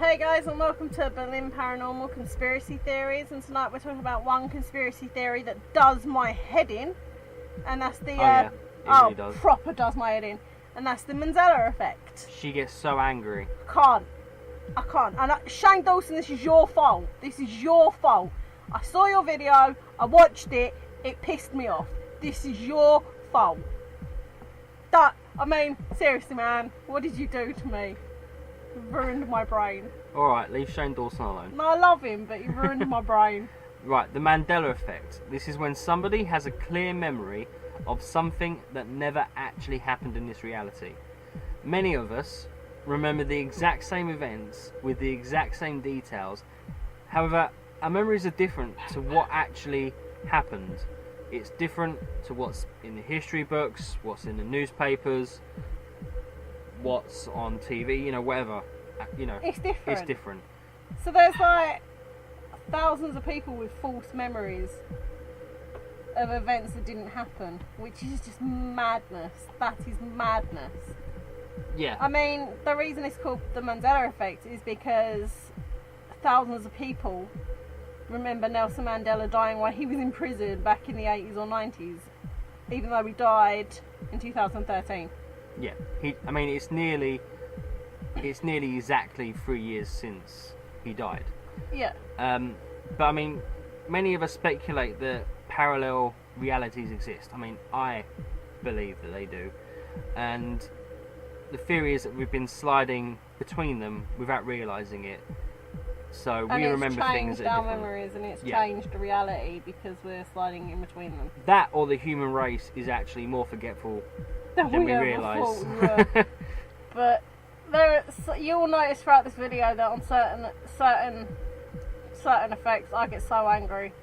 Hey guys, and welcome to Boleyn Paranormal Conspiracy Theories, and tonight we're talking about one conspiracy theory that does my head in, and that's the really does. Proper does my head in, and that's the Mandela Effect. She gets so angry. I can't. And Shane Dawson, this is your fault. This is your fault. I saw your video, I watched it, it pissed me off. This is your fault. Seriously man, what did you do to me? You ruined my brain. Alright, leave Shane Dawson alone. No, I love him, but you ruined my brain. Right, the Mandela Effect. This is when somebody has a clear memory of something that never actually happened in this reality. Many of us remember the exact same events with the exact same details. However, our memories are different to what actually happened. It's different to what's in the history books, what's in the newspapers, what's on TV, whatever. It's different. It's different. So there's like thousands of people with false memories of events that didn't happen, which is just madness. That is madness. Yeah. I mean, the reason it's called the Mandela Effect is because thousands of people remember Nelson Mandela dying while he was in prison back in the 80s or 90s, even though he died in 2013. Yeah, it's nearly exactly 3 years since he died. Yeah. But many of us speculate that parallel realities exist. I believe that they do, and the theory is that we've been sliding between them without realising it. So we remember things that are different. Memories, and it's changed reality because we're sliding in between them. That, or the human race is actually more forgetful than we realise. But you'll notice throughout this video that on certain effects, I get so angry.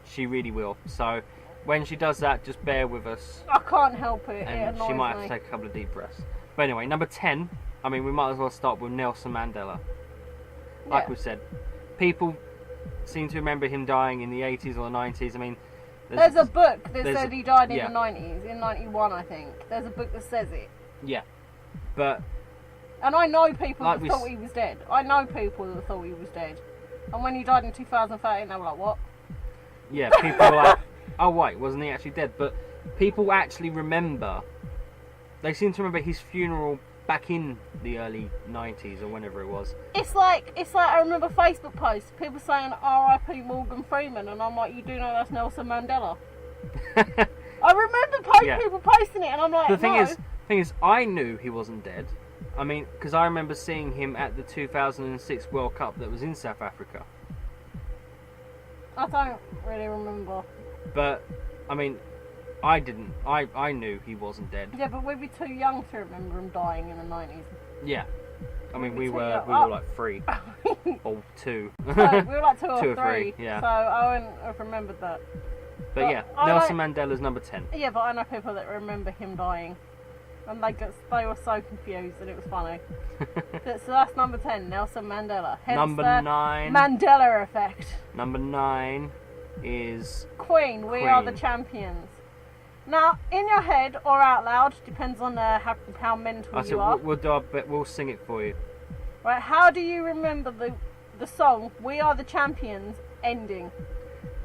She really will. So when she does that, just bear with us. I can't help it. And it annoys she might me. have to take a couple of deep breaths. But anyway, number 10. We might as well start with Nelson Mandela. Like we said, people seem to remember him dying in the 80s or the 90s. There's a book that said he died in the 90s, in 91 I think. There's a book that says it. Yeah. But... And I know people that thought he was dead. I know people that thought he was dead. And when he died in 2013, they were like, what? Yeah, people were like, oh wait, wasn't he actually dead? But people actually remember... They seem to remember his funeral back in the early 90s or whenever it was. It's like I remember Facebook posts, people saying R.I.P. Morgan Freeman, and I'm like, you do know that's Nelson Mandela. I remember people posting it, and I'm like, the thing is, I knew he wasn't dead. Because I remember seeing him at the 2006 World Cup that was in South Africa. I don't really remember. But, I didn't. I knew he wasn't dead. Yeah, but we'd be too young to remember him dying in the 90s. Yeah. We were like 3 or 2. No, we were like 2 or 2 or 3. 3, yeah. So I wouldn't have remembered that. But yeah, Nelson Mandela's number 10. Yeah, but I know people that remember him dying. And they were so confused and it was funny. So that's number 10, Nelson Mandela. Hence Number 9. Mandela Effect. Number 9 is... Queen, We Are the Champions. Now, in your head or out loud, depends on how mental you are. We'll do our bit, we'll sing it for you. Right, how do you remember the song We Are the Champions ending?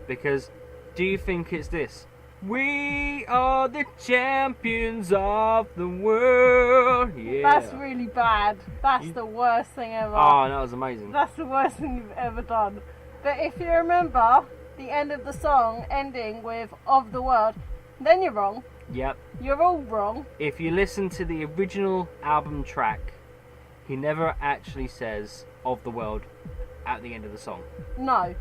Because, do you think it's this? We are the champions of the world. Yeah. That's really bad. That's the worst thing ever. Oh, that was amazing. That's the worst thing you've ever done. But if you remember the end of the song ending with Of the World, then you're wrong. Yep. You're all wrong. If you listen to the original album track, he never actually says Of the World at the end of the song. No.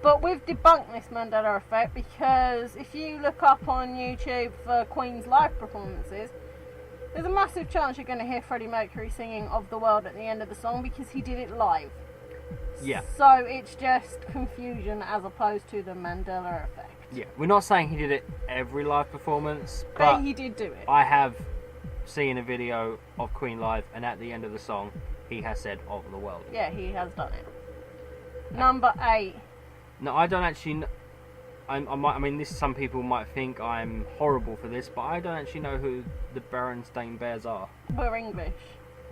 But we've debunked this Mandela Effect because if you look up on YouTube for Queen's live performances, there's a massive chance you're going to hear Freddie Mercury singing Of the World at the end of the song because he did it live. Yeah. So it's just confusion as opposed to the Mandela Effect. Yeah, we're not saying he did it every live performance, but he did do it. I have seen a video of Queen live, and at the end of the song, he has said Of the World. Yeah, he has done it. Number 8. No, I don't actually... some people might think I'm horrible for this, but I don't actually know who the Berenstain Bears are. We're English.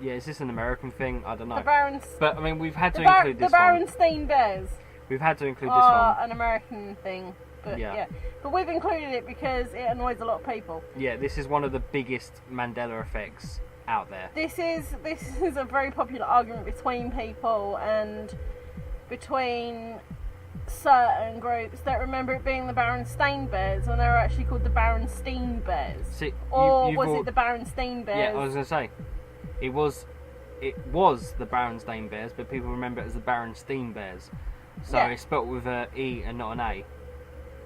Yeah, is this an American thing? I don't know. The But I mean, we've had to include this the one. Berenstain Bears. We've had to include this one. An American thing. But Yeah. But we've included it because it annoys a lot of people. Yeah, this is one of the biggest Mandela effects out there. This is a very popular argument between people and between certain groups that remember it being the Berenstain Bears when they were actually called the Berenstain Bears. See, It the Berenstain Bears? Yeah, I was going to say, it was the Berenstain Bears, but people remember it as the Berenstain Bears. So it's spelt with an E and not an A,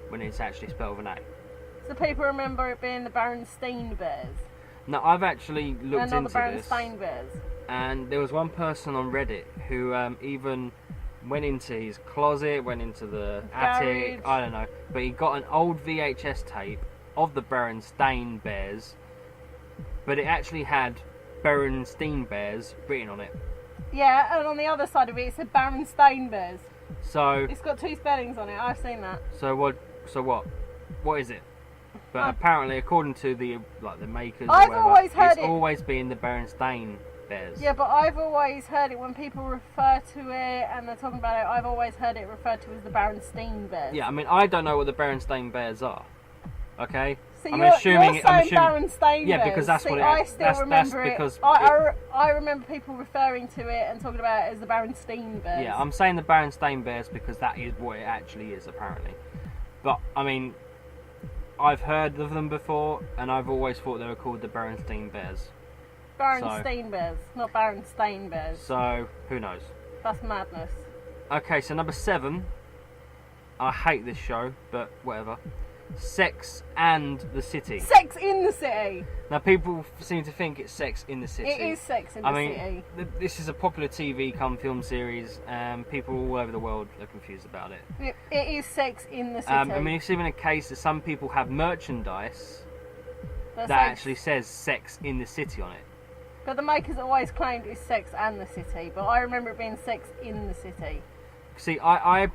when it's actually spelled with an A. So people remember it being the Berenstain Bears. Now, I've actually looked into and not the this, Berenstain Bears. and there was one person on Reddit who even went into his closet, went into the attic, I don't know, but he got an old VHS tape of the Berenstain Bears, but it actually had Berenstain Bears written on it. Yeah, and on the other side of it, it said Berenstain Bears. So it's got two spellings on it. I've seen that. So what? What is it? But apparently, according to the makers, I've or whatever, always heard it's it. always been the Berenstain Bears. Yeah, but I've always heard it when people refer to it and they're talking about it. I've always heard it referred to as the Berenstain Bears. Yeah, I mean, I don't know what the Berenstain Bears are. Okay. So I'm you're assuming. Berenstain Bears. Yeah, because that's what it I is. still remember that's it. because I remember people referring to it and talking about it as the Berenstain Bears. Yeah, I'm saying the Berenstain Bears because that is what it actually is, apparently. But I mean, I've heard of them before, and I've always thought they were called the Berenstain Bears. Berenstain Bears, not Berenstain Bears. So who knows? That's madness. Okay, so number 7. I hate this show, but whatever. Sex and the City. Sex in the City. Now, people seem to think it's Sex in the City. It is Sex in the City. This is a popular TV come film series, and people all over the world are confused about it. It is Sex in the City. I mean, it's even a case that some people have merchandise that actually says Sex in the City on it. But the makers always claimed it's Sex and the City, but I remember it being Sex in the City. See, I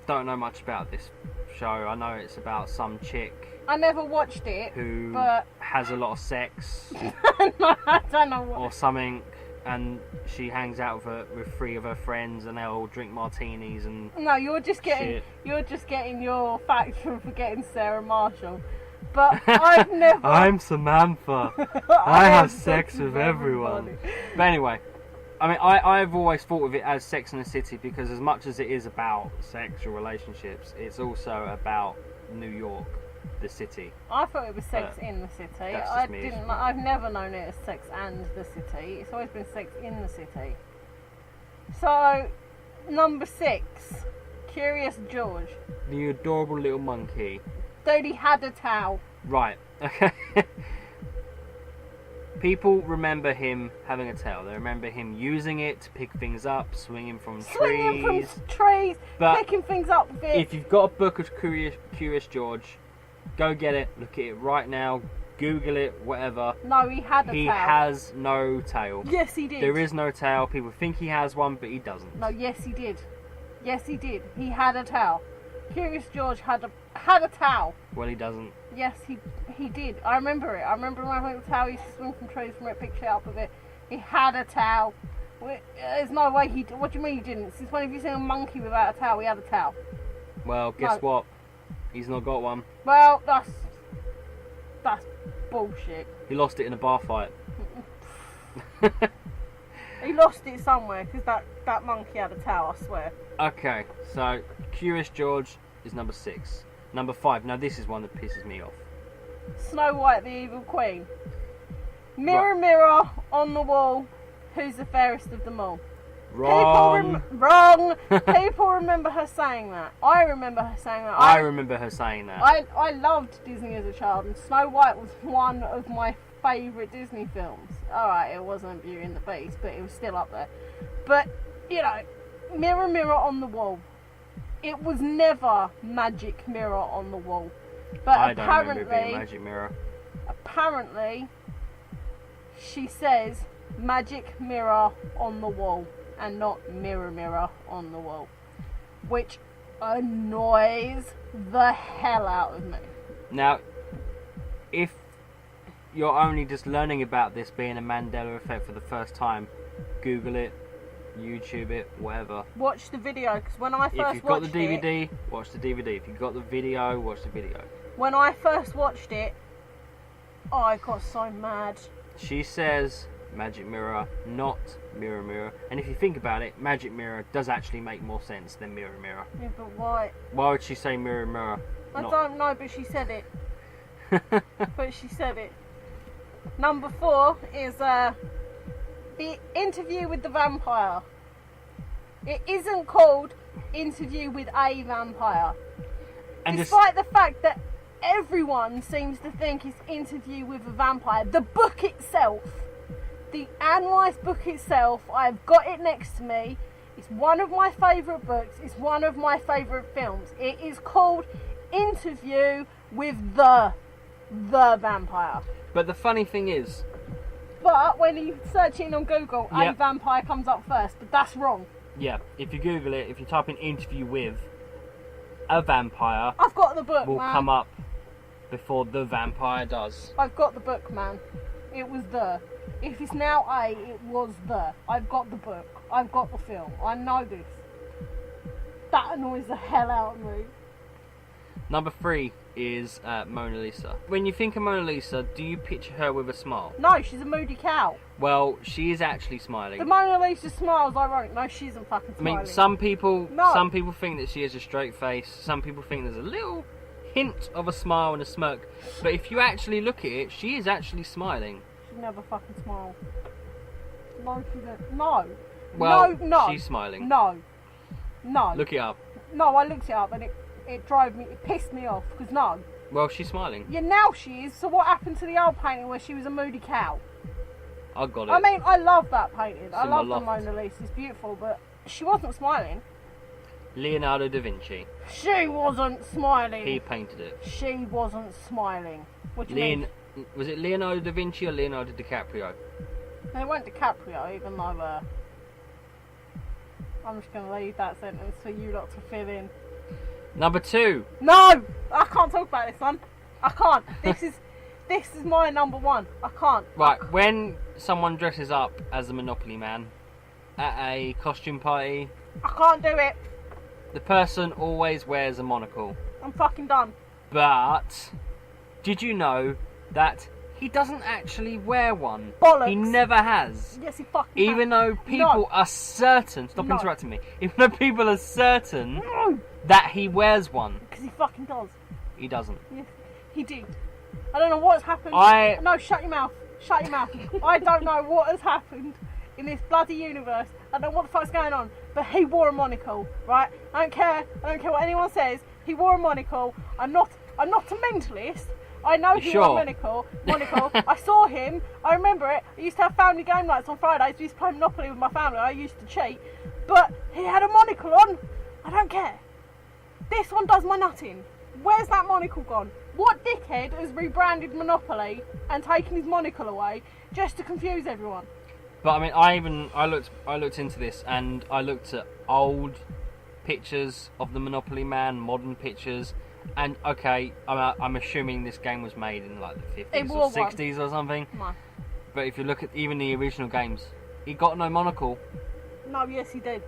don't know much about this show. I know it's about some chick. I never watched it, who but has a lot of sex. No, I don't know what. Or something, and she hangs out with 3 of her friends, and they all drink martinis and. No, you're just getting your facts from forgetting Sarah Marshall. But I've never. I'm Samantha. I have sex with everyone. But anyway, I mean, I've always thought of it as Sex in the City because as much as it is about sexual relationships, it's also about New York, the city. I thought it was Sex in the City. I've never known it as Sex and the City. It's always been Sex in the City. So, number 6, Curious George. The adorable little monkey. Dude, he had a towel. Right. Okay. People remember him having a tail. They remember him using it to pick things up, swinging from trees, but picking things up with it. If you've got a book of Curious George, go get it, look at it right now, Google it, whatever. No, he had a tail. He has no tail. Yes, he did. There is no tail. People think he has one, but he doesn't. No, yes, he did. Yes, he did. He had a tail. Curious George had a towel. Well, he doesn't. Yes, he did. I remember it. I remember him having a towel. He used to swing from trees from it, pick shit up with it. He had a towel. There's no way he did. What do you mean he didn't? Since when have you seen a monkey without a towel? He had a towel. Well, guess what? He's not got one. Well, that's bullshit. He lost it in a bar fight. He lost it somewhere because that monkey had a towel, I swear. Okay, so Curious George is number 6. Number 5. Now this is one that pisses me off. Snow White, the Evil Queen. Mirror, mirror on the wall, who's the fairest of them all? Wrong. Wrong. People remember her saying that. I remember her saying that. I remember her saying that. I loved Disney as a child, and Snow White was one of my favourite Disney films. Alright, it wasn't Beauty and the Beast, but it was still up there. But, you know, Mirror, mirror on the wall. It was never Magic Mirror on the wall. But I don't remember it being Magic Mirror. Apparently, she says Magic Mirror on the wall and not Mirror, mirror on the wall. Which annoys the hell out of me. Now, if you're only just learning about this being a Mandela Effect for the first time, Google it, YouTube it, whatever. Watch the video, because when I first If you've got the watched DVD, watch the DVD. If you've got the video, watch the video. when I first watched it, I got so mad. She says magic mirror, not mirror mirror. And if you think about it, magic mirror does actually make more sense than mirror mirror. Yeah, but why? Why would she say mirror mirror? I don't know, but she said it. But she said it. Number 4 is the interview with the vampire. It isn't called interview with a vampire. And despite the fact that everyone seems to think it's interview with a vampire, the book itself, the Anne Rice book itself, I've got it next to me. It's one of my favourite books. It's one of my favourite films. It is called Interview with the Vampire. But the funny thing is... But when you search it on Google, Yep. a vampire comes up first. But that's wrong. Yeah, if you Google it, if you type in interview with a vampire, I've got the book, will man. come up before the vampire does. I've got the book, man. It was the. If it's now a, it was the. I've got the book. I've got the film. I know this. That annoys the hell out of me. Number 3 is Mona Lisa. When you think of Mona Lisa, do you picture her with a smile? No, she's a moody cow. Well, she is actually smiling. The Mona Lisa smile's ironic. No, she isn't fucking I smiling. mean, some people think that she has a straight face. Some people think there's a little hint of a smile and a smirk. But if you actually look at it, she is actually smiling. She never fucking smiles. No, she don't. No. Well, no. she's smiling. No. No. Look it up. No, I looked it up and it pissed me off, because no. Well, she's smiling. Yeah, now she is. So what happened to the old painting where she was a moody cow? I got it. I mean, I love that painting. I in my love the loft. Mona Lisa. It's beautiful, but she wasn't smiling. Leonardo da Vinci. She wasn't smiling. He painted it. She wasn't smiling. What do you mean? Was it Leonardo da Vinci or Leonardo DiCaprio? They weren't DiCaprio, even though I'm just going to leave that sentence for you lot to fill in. Number 2. No! I can't talk about this one. I can't. This is my number 1. I can't. Right, when someone dresses up as the Monopoly Man at a costume party, I can't do it. the person always wears a monocle. I'm fucking done. But did you know that he doesn't actually wear one? Bollocks. He never has. Yes, he fucking Even though people are certain, stop interrupting me, even though people are certain that he wears one. Because he fucking does. He doesn't. Yes, he did. I don't know what's happened. No, shut your mouth. Shut your mouth. I don't know what has happened in this bloody universe. I don't know what the fuck's going on. But he wore a monocle, right? I don't care what anyone says. He wore a monocle. I'm not a mentalist. I know he wore a monocle. I saw him. I remember it. I used to have family game nights on Fridays. We used to play Monopoly with my family. I used to cheat. But he had a monocle on. I don't care. This one does my nutting. Where's that monocle gone? What dickhead has rebranded Monopoly and taken his monocle away just to confuse everyone? But I mean, I looked into this, and I looked at old pictures of the Monopoly Man, modern pictures, and okay, I'm assuming this game was made in like the 50s or 60s or something. No. But if you look at even the original games, he got no monocle. No, yes he did.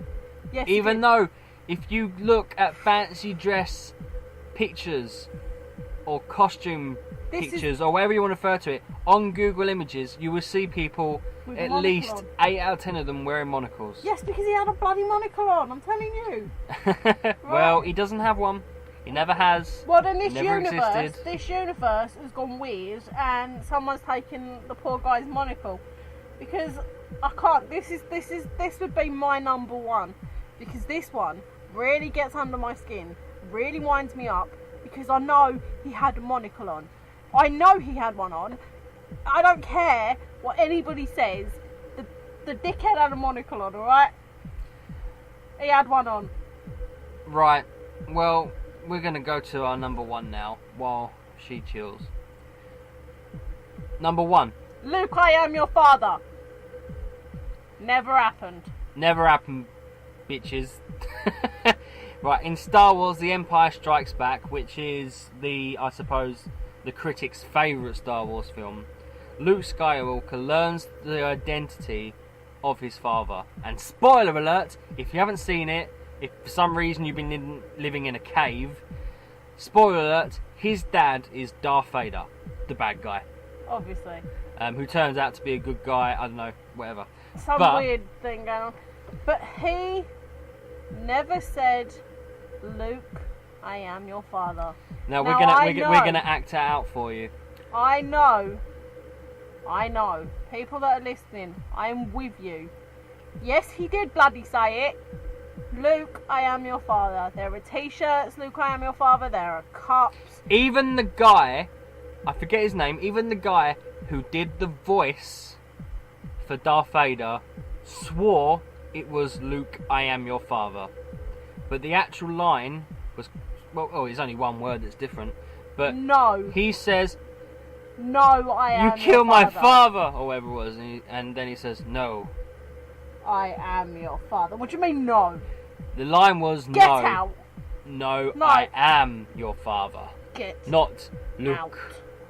Yes, even though, if you look at fancy dress pictures or costume pictures or whatever you want to refer to it on Google Images, you will see people, at least 8 out of 10 of them, wearing monocles. Yes, because he had a bloody monocle on, I'm telling you. Well, he doesn't have one. He never has. Well, then this universe has gone weird, and someone's taken the poor guy's monocle. Because I can't. This would be my number 1, because this one really gets under my skin, really winds me up, because I know he had a monocle on. I know he had one on. I don't care what anybody says. The dickhead had a monocle on, alright? He had one on. Right. Well, we're going to go to our number 1 now, while she chills. Number 1. Luke, I am your father. Never happened. Never happened, bitches. Right, in Star Wars The Empire Strikes Back, which is I suppose, the critics' favourite Star Wars film, Luke Skywalker learns the identity of his father. And spoiler alert, if you haven't seen it, if for some reason you've been living in a cave, spoiler alert, his dad is Darth Vader, the bad guy. Obviously. Who turns out to be a good guy, I don't know, whatever. Some weird thing going on. But he never said, Luke, I am your father. No, we're gonna act it out for you. I know. People that are listening, I am with you. Yes, he did bloody say it. Luke, I am your father. There are t-shirts, Luke, I am your father. There are cups. Even the guy, I forget his name, even the guy who did the voice for Darth Vader swore it was Luke, I am your father. But the actual line was, there's only one word that's different. But no. He says, no, I am your father. You killed my father, or whatever it was. And then he says, no. I am your father. What do you mean, no? The line was, Get out. No, I am your father. Get Not, Luke, out.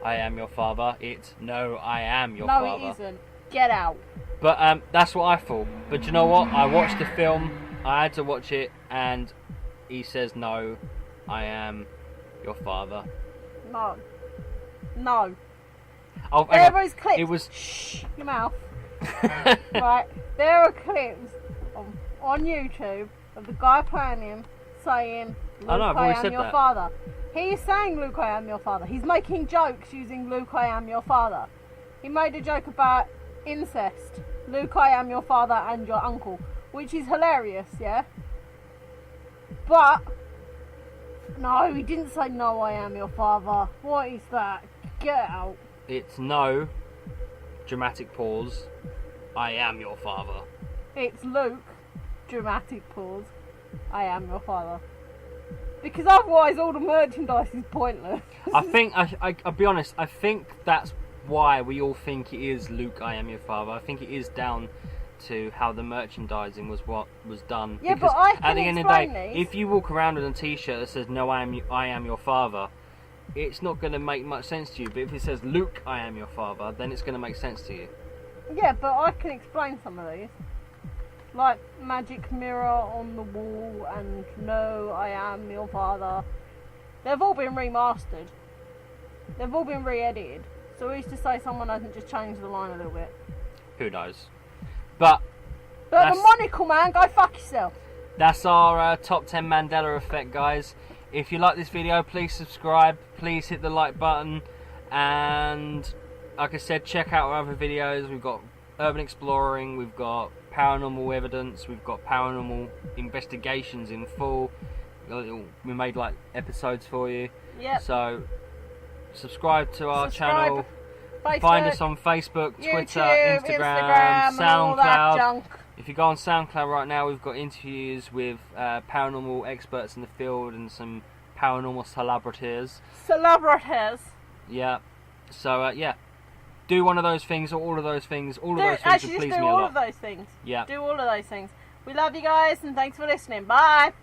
I am your father. It's, no, I am your father. No, it isn't. Get out. But that's what I thought. But you know what? I watched the film. I had to watch it, and he says, no, I am your father. No. No. Oh, there was clips. It was... Shh, your mouth. Right. There are clips on YouTube of the guy playing him saying, Luke, I am your father. He's saying, Luke, I am your father. He's making jokes using Luke, I am your father. He made a joke about incest. Luke, I am your father and your uncle. Which is hilarious, yeah? But, no, he didn't say, no, I am your father. What is that? Get out. It's no, dramatic pause, I am your father. It's Luke, dramatic pause, I am your father. Because otherwise all the merchandise is pointless. I think, I'll be honest, I think that's why we all think it is Luke, I am your father. I think it is down to how the merchandising was what was done. Yeah, because but I can at the end of the day, these. if you walk around with a t-shirt that says, no, I am your father, it's not going to make much sense to you. But if it says, Luke, I am your father, then it's going to make sense to you. Yeah, but I can explain some of these. Like magic mirror on the wall and no, I am your father. They've all been remastered. They've all been re-edited. So who's to say someone hasn't just changed the line a little bit? Who knows? But the monocle man, go fuck yourself. That's our top 10 Mandela Effect, guys. If you like this video, please subscribe. Please hit the like button. And like I said, check out our other videos. We've got urban exploring, we've got paranormal evidence, we've got paranormal investigations in full. We made like episodes for you. Yep. So subscribe to our channel. Facebook, find us on Facebook, YouTube, Twitter, Instagram, and all that SoundCloud. junk. If you go on SoundCloud right now, we've got interviews with paranormal experts in the field and some paranormal celebrities. Yeah. So yeah. Do one of those things or all of those things. All of those things would please me a lot. Actually, just do all of those things. Yeah. Do all of those things. We love you guys and thanks for listening. Bye.